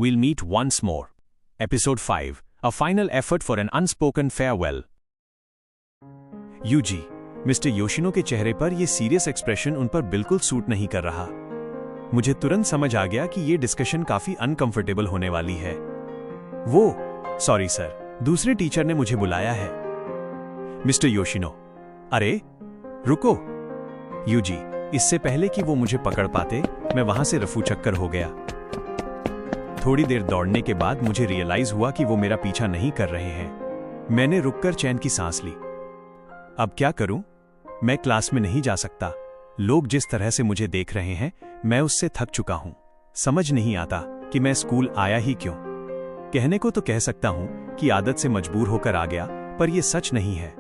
we'll meet once more. Episode 5, a final effort for an unspoken farewell. Yuji, Mister Yoshino के चेहरे पर यह serious expression उन पर बिल्कुल सूट नहीं कर रहा। मुझे तुरंत समझ आ गया कि यह डिस्कशन काफी अनकंफर्टेबल होने वाली है। सॉरी सर, दूसरे टीचर ने मुझे बुलाया है। मिस्टर योशिनो, अरे रुको। यूजी, इससे पहले कि वो मुझे पकड़ पाते, मैं वहां से रफू चक्कर हो गया। थोड़ी देर दौड़ने के बाद मुझे रियलाइज हुआ कि वो मेरा पीछा नहीं कर रहे हैं। मैंने रुककर चैन की सांस ली। अब क्या करूं? मैं क्लास में नहीं जा सकता। लोग जिस तरह से मुझे देख रहे हैं, मैं उससे थक चुका हूं। समझ नहीं आता कि मैं स्कूल आया ही क्यों। कहने को तो कह सकता हूं कि आदत से मजबूर होकर आ गया, पर यह सच नहीं है।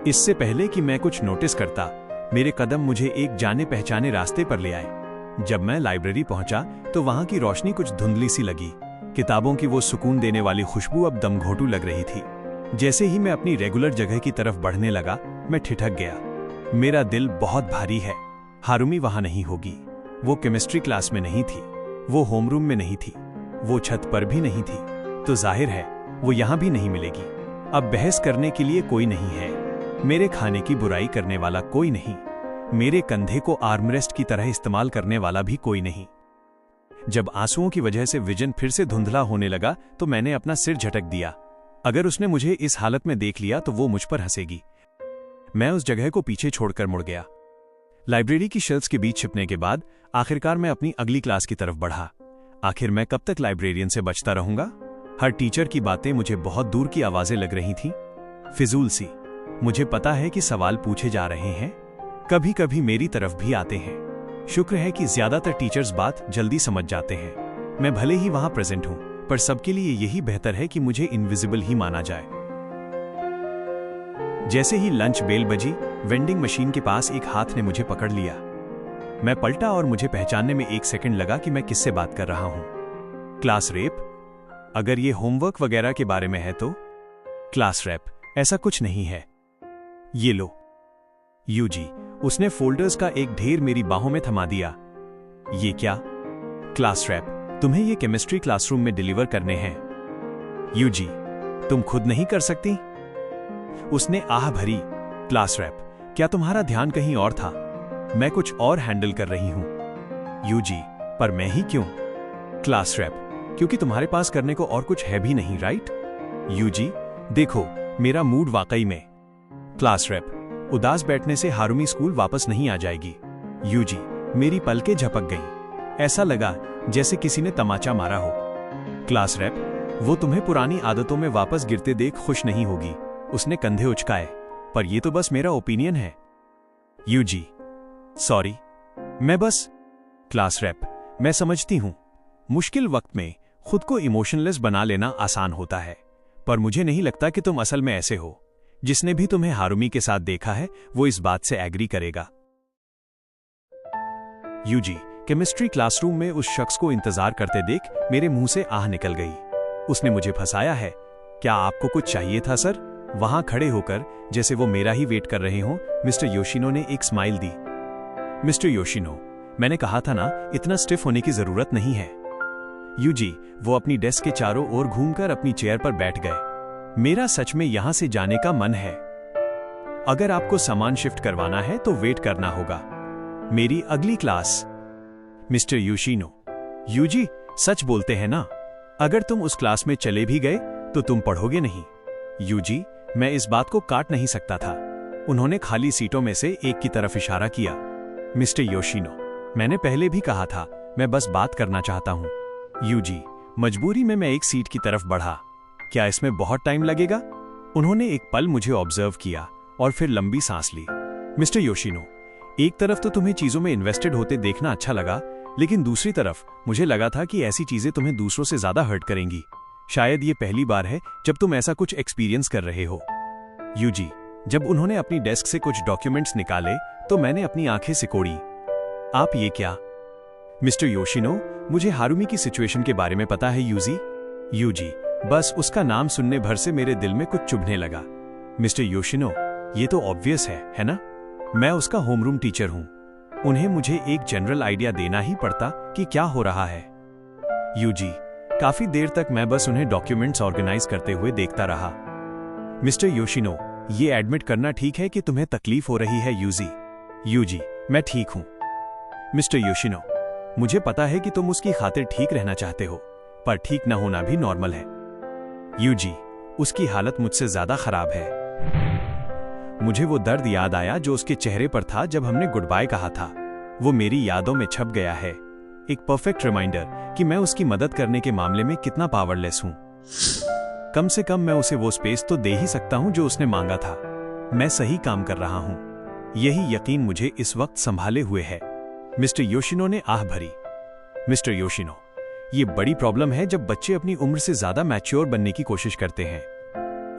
इससे पहले कि मैं कुछ नोटिस करता, मेरे कदम मुझे एक जाने पहचाने रास्ते पर ले आए। जब मैं लाइब्रेरी पहुंचा तो वहां की रोशनी कुछ धुंधली सी लगी। किताबों की वो सुकून देने वाली खुशबू अब दमघोंटू लग रही थी। जैसे ही मैं अपनी रेगुलर जगह की तरफ बढ़ने लगा, मैं ठिठक गया। मेरा दिल बहुत भारी है। हारुमी वहां नहीं होगी। वो केमिस्ट्री क्लास में नहीं थी, वो होमरूम में नहीं थी, वो छत पर भी नहीं थी, तो जाहिर है वो यहां भी नहीं मिलेगी। अब बहस करने के लिए कोई नहीं है, मेरे खाने की बुराई करने वाला कोई नहीं, मेरे कंधे को आर्मरेस्ट की तरह इस्तेमाल करने वाला भी कोई नहीं। जब आंसुओं की वजह से विजन फिर से धुंधला होने लगा तो मैंने अपना सिर झटक दिया। अगर उसने मुझे इस हालत में देख लिया तो वो मुझ पर हंसेगी। मैं उस जगह को पीछे छोड़कर मुड़ गया। लाइब्रेरी की शेल्फ्स के बीच छिपने के बाद आखिरकार मैं अपनी अगली क्लास की तरफ बढ़ा। आखिर मैं कब तक लाइब्रेरियन से बचता रहूंगा? हर टीचर की बातें मुझे बहुत दूर की आवाजें लग रही थीं, फिजूल सी। मुझे पता है कि सवाल पूछे जा रहे हैं, कभी कभी मेरी तरफ भी आते हैं। शुक्र है कि ज्यादातर टीचर्स बात जल्दी समझ जाते हैं। मैं भले ही वहां प्रेजेंट हूं, पर सबके लिए यही बेहतर है कि मुझे इनविजिबल ही माना जाए। जैसे ही लंच बेल बजी, वेंडिंग मशीन के पास एक हाथ ने मुझे पकड़ लिया। मैं पलटा और मुझे पहचानने में 1 सेकंड लगा कि मैं किससे बात कर रहा हूं। Class rape? अगर ये होमवर्क वगैरह के बारे में है तो क्लास रेप ऐसा कुछ नहीं है। ये लो। यूजी, उसने फोल्डर्स का एक ढेर मेरी बाहों में थमा दिया। ये क्या? क्लास रैप, तुम्हें ये केमिस्ट्री क्लासरूम में डिलीवर करने हैं। यूजी, तुम खुद नहीं कर सकती? उसने आह भरी। क्लास रैप, क्या तुम्हारा ध्यान कहीं और था? मैं कुछ और हैंडल कर रही हूं। यूजी, पर मैं ही क्यों? क्लास रैप, क्योंकि तुम्हारे पास करने को और कुछ है भी नहीं, राइट? यूजी, देखो मेरा मूड वाकई में। क्लास रैप, उदास बैठने से हारुमी स्कूल वापस नहीं आ जाएगी। यूजी, मेरी पलकें झपक गईं। ऐसा लगा जैसे किसी ने तमाचा मारा हो। क्लास रैप, वो तुम्हें पुरानी आदतों में वापस गिरते देख खुश नहीं होगी। उसने कंधे उचकाए। पर ये तो बस मेरा ओपिनियन है। यूजी, सॉरी, मैं बस। क्लास रैप, मैं समझती हूं, मुश्किल वक्त में खुद को इमोशनलेस बना लेना आसान होता है, पर मुझे नहीं लगता कि तुम असल में ऐसे हो। जिसने भी तुम्हें हारुमी के साथ देखा है वो इस बात से एग्री करेगा। यूजी, केमिस्ट्री क्लासरूम में उस शख्स को इंतजार करते देख मेरे मुंह से आह निकल गई। उसने मुझे फंसाया है। क्या आपको कुछ चाहिए था सर? वहां खड़े होकर जैसे वो मेरा ही वेट कर रहे हों, मिस्टर योशिनो ने एक स्माइल दी। मिस्टर योशिनो, मैंने कहा था ना, इतना स्टिफ होने की जरूरत नहीं है। यूजी, वो अपनी डेस्क के चारों ओर घूमकर अपनी चेयर पर बैठ गए। मेरा सच में यहां से जाने का मन है। अगर आपको सामान शिफ्ट करवाना है तो वेट करना होगा। मेरी अगली क्लास। मिस्टर योशिनो, यूजी, सच बोलते हैं ना? अगर तुम उस क्लास में चले भी गए तो तुम पढ़ोगे नहीं। यूजी, मैं इस बात को काट नहीं सकता था। उन्होंने खाली सीटों में से एक की तरफ इशारा किया। मिस्टर योशिनो, मैंने पहले भी कहा था, मैं बस बात करना चाहता हूं। यूजी, मजबूरी में मैं एक सीट की तरफ बढ़ा। क्या इसमें बहुत टाइम लगेगा? उन्होंने एक पल मुझे ऑब्जर्व किया और फिर लंबी सांस ली। मिस्टर योशिनो, एक तरफ तो तुम्हें चीजों में इन्वेस्टेड होते देखना अच्छा लगा, लेकिन दूसरी तरफ मुझे लगा था कि ऐसी चीजें तुम्हें दूसरों से ज्यादा हर्ट करेंगी। शायद ये पहली बार है जब तुम ऐसा कुछ एक्सपीरियंस कर रहे हो। यूजी, जब उन्होंने अपनी डेस्क से कुछ डॉक्यूमेंट्स निकाले तो मैंने अपनी आंखें सिकोड़ी। आप ये क्या? मिस्टर योशिनो, मुझे हारुमी की सिचुएशन के बारे में पता है यूजी। यूजी, बस उसका नाम सुनने भर से मेरे दिल में कुछ चुभने लगा। मिस्टर योशिनो, ये तो ऑब्वियस है ना? मैं उसका होमरूम टीचर हूं। उन्हें मुझे एक जनरल आइडिया देना ही पड़ता कि क्या हो रहा है। यूजी, काफी देर तक मैं बस उन्हें डॉक्यूमेंट्स ऑर्गेनाइज करते हुए देखता रहा। मिस्टर योशिनो, ये एडमिट करना ठीक है कि तुम्हें तकलीफ हो रही है यूजी। यूजी, मैं ठीक हूं। मिस्टर योशिनो, मुझे पता है कि तुम उसकी खातिर ठीक रहना चाहते हो, पर ठीक न होना भी नॉर्मल है। यूजी, उसकी हालत मुझसे ज्यादा खराब है। मुझे वो दर्द याद आया जो उसके चेहरे पर था जब हमने गुड बाय कहा था। वो मेरी यादों में छप गया है, एक परफेक्ट रिमाइंडर कि मैं उसकी मदद करने के मामले में कितना पावरलेस हूं। कम से कम मैं उसे वो स्पेस तो दे ही सकता हूं जो उसने मांगा था। मैं सही काम कर रहा हूं, यही यकीन मुझे इस वक्त संभाले हुए है। मिस्टर योशिनो ने आह भरी। मिस्टर योशिनो, ये बड़ी प्रॉब्लम है जब बच्चे अपनी उम्र से ज्यादा मैच्योर बनने की कोशिश करते हैं।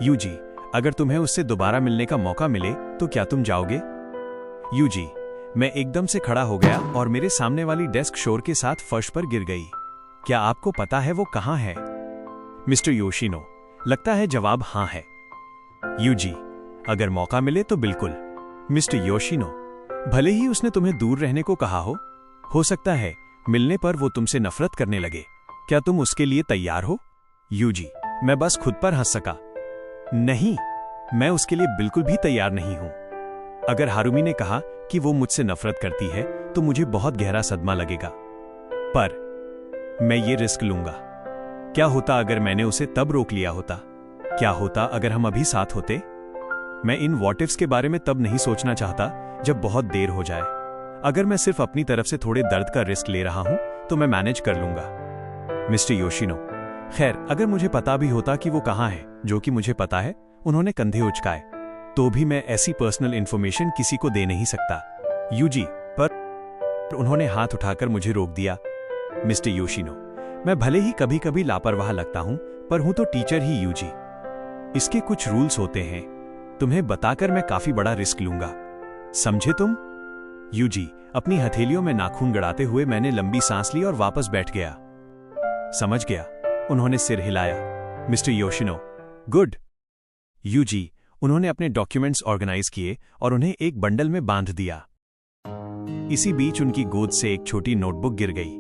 यूजी, अगर तुम्हें उससे दोबारा मिलने का मौका मिले तो क्या तुम जाओगे? यूजी, मैं एकदम से खड़ा हो गया और मेरे सामने वाली डेस्क शोर के साथ फर्श पर गिर गई। क्या आपको पता है वो कहां है? मिस्टर योशिनो, लगता है जवाब हां है। यूजी, अगर मौका मिले तो बिल्कुल। मिस्टर योशिनो, भले ही उसने तुम्हें दूर रहने को कहा हो सकता है मिलने पर वो तुमसे नफरत करने लगे। क्या तुम उसके लिए तैयार हो? यूजी, मैं बस खुद पर हंस सका। नहीं, मैं उसके लिए बिल्कुल भी तैयार नहीं हूं। अगर हारुमी ने कहा कि वो मुझसे नफरत करती है तो मुझे बहुत गहरा सदमा लगेगा, पर मैं ये रिस्क लूंगा। क्या होता अगर मैंने उसे तब रोक लिया होता? क्या होता अगर हम अभी साथ होते? मैं इन व्हाट इफ्स के बारे में तब नहीं सोचना चाहता जब बहुत देर हो जाए। अगर मैं सिर्फ अपनी तरफ से थोड़े दर्द का रिस्क ले रहा हूं तो मैं मैनेज कर लूंगा। मिस्टर योशिनो, खैर अगर मुझे पता भी होता कि वो कहां है, जो कि मुझे पता है, उन्होंने कंधे उचकाए, तो भी मैं ऐसी पर्सनल इंफॉर्मेशन किसी को दे नहीं सकता। यूजी, पर उन्होंने हाथ उठाकर मुझे रोक दिया। मिस्टर योशिनो, मैं भले ही कभी कभी लापरवाह लगता हूं, पर हूं तो टीचर ही। यूजी, इसके कुछ रूल्स होते हैं, तुम्हें बताकर मैं काफी बड़ा रिस्क लूंगा, समझे तुम? यूजी, अपनी हथेलियों में नाखून गड़ाते हुए मैंने लंबी सांस ली और वापस बैठ गया। समझ गया, उन्होंने सिर हिलाया। Mister Yoshino, good. यूजी, उन्होंने अपने डॉक्यूमेंट्स ऑर्गेनाइज किए और उन्हें एक बंडल में बांध दिया। इसी बीच उनकी गोद से एक छोटी नोटबुक गिर गई।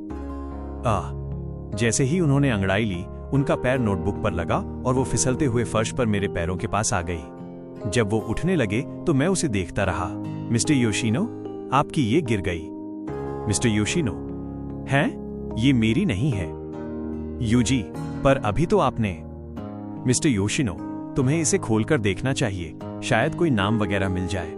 जैसे ही उन्होंने अंगड़ाई ली, उनका पैर नोटबुक पर लगा और वो फिसलते हुए फर्श पर मेरे पैरों के पास आ गई। जब वो उठने लगे तो मैं उसे देखता रहा। मिस्टर योशिनो, आपकी ये गिर गई। मिस्टर योशिनो, हैं? ये मेरी नहीं है। यूजी, पर अभी तो आपने। मिस्टर योशिनो, तुम्हें इसे खोलकर देखना चाहिए, शायद कोई नाम वगैरह मिल जाए।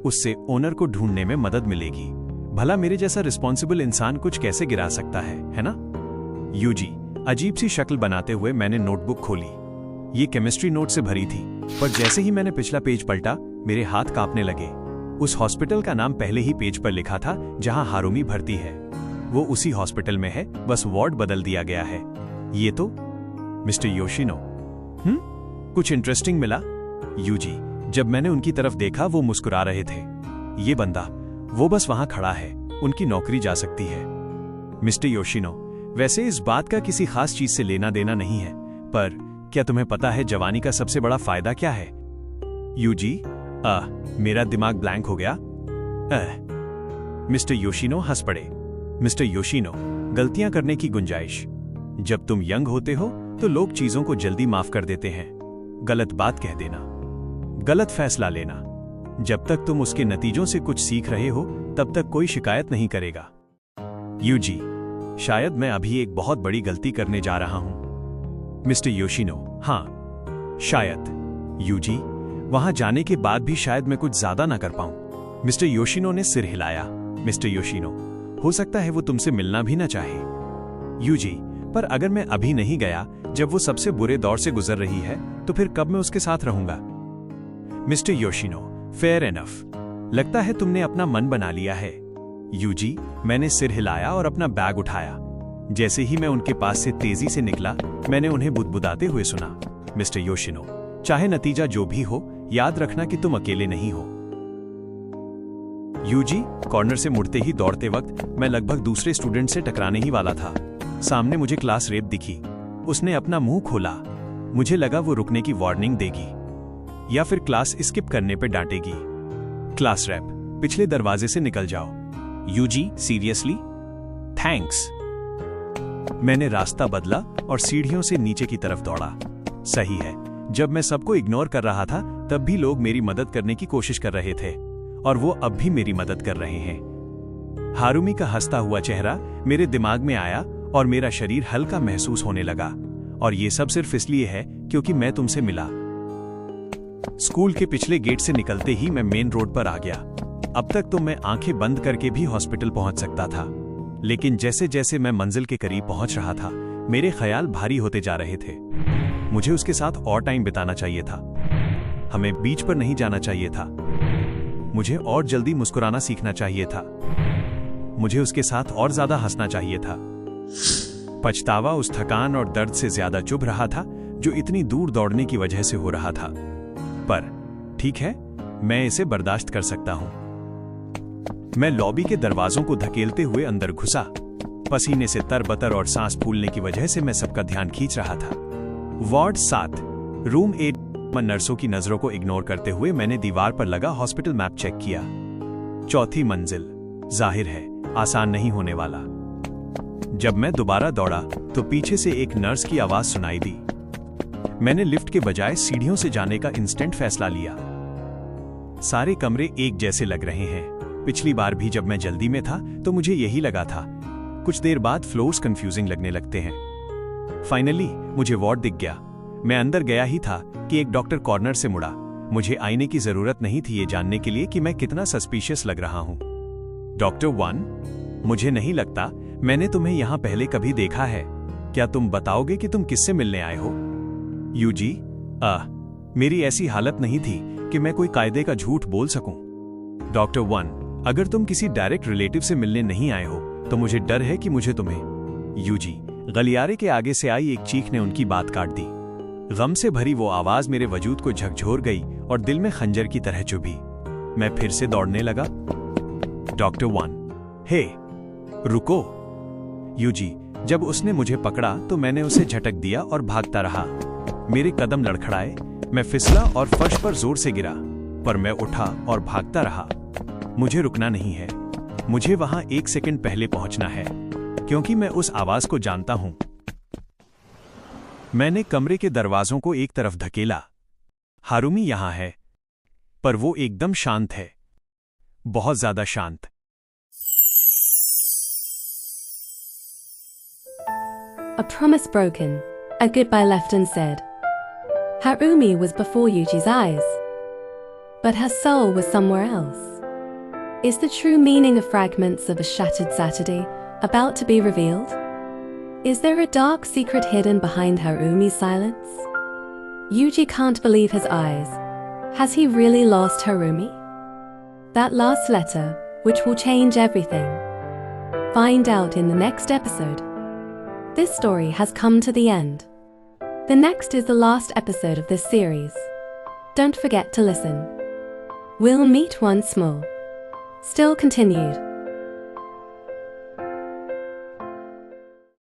उससे ओनर को ढूंढने में मदद मिलेगी। भला मेरे जैसा रिस्पॉन्सिबल इंसान कुछ कैसे गिरा सकता है ना? यूजी, अजीब सी शक्ल बनाते हुए मैंने नोटबुक खोली। ये केमिस्ट्री नोट से भरी थी, पर जैसे ही मैंने पिछला पेज पलटा, मेरे हाथ कांपने लगे। उस हॉस्पिटल का नाम पहले ही पेज पर लिखा था जहां हारुमी भर्ती है। वो उसी हॉस्पिटल में है, बस वार्ड बदल दिया गया है। ये तो मिस्टर योशिनो, कुछ इंटरेस्टिंग मिला? यूजी, जब मैंने उनकी तरफ देखा वो मुस्कुरा रहे थे। ये बंदा, वो बस वहां खड़ा है, उनकी नौकरी जा सकती है। मिस्टर योशिनो, वैसे इस बात का किसी खास चीज से लेना देना नहीं है, पर क्या तुम्हें पता है जवानी का सबसे बड़ा फायदा क्या है? यूजी, मेरा दिमाग ब्लैंक हो गया। मिस्टर योशिनो हंस पड़े। मिस्टर योशिनो, गलतियां करने की गुंजाइश। जब तुम यंग होते हो तो लोग चीजों को जल्दी माफ कर देते हैं। गलत बात कह देना, गलत फैसला लेना, जब तक तुम उसके नतीजों से कुछ सीख रहे हो तब तक कोई शिकायत नहीं करेगा। यूजी, शायद मैं अभी एक बहुत बड़ी गलती करने जा रहा हूं। मिस्टर योशिनो, हां, शायद। यूजी, वहां जाने के बाद भी शायद मैं कुछ ज्यादा ना कर पाऊं। मिस्टर योशिनो ने सिर हिलाया। मिस्टर योशिनो, हो सकता है वो तुमसे मिलना भी ना चाहे। यूजी, पर अगर मैं अभी नहीं गया जब वो सबसे बुरे दौर से गुजर रही है, तो फिर कब मैं उसके साथ रहूंगा? Mister Yoshino, fair enough. लगता है तुमने अपना मन बना लिया है। यूजी, मैंने सिर हिलाया और अपना बैग उठाया। जैसे ही मैं उनके पास से तेजी से निकला, मैंने उन्हें बुदबुदाते हुए सुना, मिस्टर योशिनो, चाहे नतीजा जो भी हो, याद रखना कि तुम अकेले नहीं हो। यूजी, कॉर्नर से मुड़ते ही दौड़ते वक्त मैं लगभग दूसरे स्टूडेंट से टकराने ही वाला था। सामने मुझे क्लास रेप दिखी। उसने अपना मुंह खोला। मुझे लगा वो रुकने की वार्निंग देगी या फिर क्लास स्किप करने पे डांटेगी। क्लास रेप, पिछले दरवाजे से निकल जाओ। Yuji, seriously? थैंक्स। मैंने रास्ता बदला और सीढ़ियों से नीचे की तरफ दौड़ा। सही है, जब मैं सबको इग्नोर कर रहा था तब भी लोग मेरी मदद करने की कोशिश कर रहे थे, और वो अब भी मेरी मदद कर रहे हैं। हारुमी का हंसता हुआ चेहरा मेरे दिमाग में आया और मेरा शरीर हल्का महसूस होने लगा, और ये सब सिर्फ इसलिए है क्योंकि मैं तुमसे मिला। स्कूल के पिछले गेट से निकलते ही मैं मेन रोड पर आ गया। अब तक तो मैं आंखें बंद करके भी हॉस्पिटल पहुंच सकता था, लेकिन जैसे जैसे मैं मंजिल के करीब पहुंच रहा था, मेरे ख्याल भारी होते जा रहे थे। मुझे उसके साथ और टाइम बिताना चाहिए था। हमें बीच पर नहीं जाना चाहिए था। मुझे और जल्दी मुस्कुराना सीखना चाहिए था। मुझे उसके साथ और ज्यादा हंसना चाहिए था। पछतावा उस थकान और दर्द से ज्यादा चुभ रहा था जो इतनी दूर दौड़ने की वजह से हो रहा था। पर ठीक है, मैं इसे बर्दाश्त कर सकता हूं। मैं लॉबी के दरवाजों को धकेलते हुए अंदर घुसा। पसीने से तरबतर और सांस फूलने की वजह से मैं सबका ध्यान खींच रहा था। Ward 7, room 8। नर्सों की नजरों को इग्नोर करते हुए मैंने दीवार पर लगा हॉस्पिटल मैप चेक किया। चौथी मंजिल, जाहिर है आसान नहीं होने वाला। जब मैं दोबारा दौड़ा तो पीछे से एक नर्स की आवाज सुनाई दी। मैंने लिफ्ट के बजाय सीढ़ियों से जाने का इंस्टेंट फैसला लिया। सारे कमरे एक जैसे लग रहे हैं। पिछली बार भी जब मैं जल्दी में था तो मुझे यही लगा था। कुछ देर बाद फ्लोर्स कंफ्यूजिंग लगने लगते हैं। फाइनली मुझे वार्ड दिख गया। मैं अंदर गया ही था कि एक डॉक्टर कॉर्नर से मुड़ा। मुझे आईने की जरूरत नहीं थी ये जानने के लिए कि मैं कितना सस्पिशियस लग रहा हूं। डॉक्टर 1, मुझे नहीं लगता मैंने तुम्हें यहां पहले कभी देखा है। क्या तुम बताओगे कि तुम किससे मिलने आए हो? यूजी, मेरी ऐसी हालत नहीं थी कि मैं कोई कायदे का झूठ बोल सकूं। डॉक्टर 1, अगर तुम किसी डायरेक्ट रिलेटिव से मिलने नहीं आए हो तो मुझे डर है कि मुझे तुम्हें। यूजी, गलियारे के आगे से आई एक चीख ने उनकी बात काट दी। गम से भरी वो आवाज मेरे वजूद को झकझोर गई और दिल में खंजर की तरह चुभी। मैं फिर से दौड़ने लगा। डॉक्टर 1, हे, रुको। यूजी, जब उसने मुझे पकड़ा तो मैंने उसे झटक दिया और भागता रहा। मेरे कदम लड़खड़ाए, मैं फिसला और फर्श पर जोर से गिरा, पर मैं उठा और भागता रहा। मुझे रुकना नहीं है। मुझे वहां 1 सेकंड पहले पहुंचना है, क्योंकि मैं उस आवाज को जानता हूं। मैंने कमरे के दरवाजों को एक तरफ धकेला। हारुमी यहां है, पर वो एकदम शांत है, बहुत ज्यादा शांत। A promise broken, a goodbye left unsaid. Harumi was before Yuji's eyes, but her soul was somewhere else. Is the true meaning of fragments of a shattered Saturday about to be revealed? Is there a dark secret hidden behind Harumi's silence? Yuji can't believe his eyes. Has he really lost Harumi? That last letter, which will change everything. Find out in the next episode. This story has come to the end. The next is the last episode of this series. Don't forget to listen. We'll meet once more. Still continued.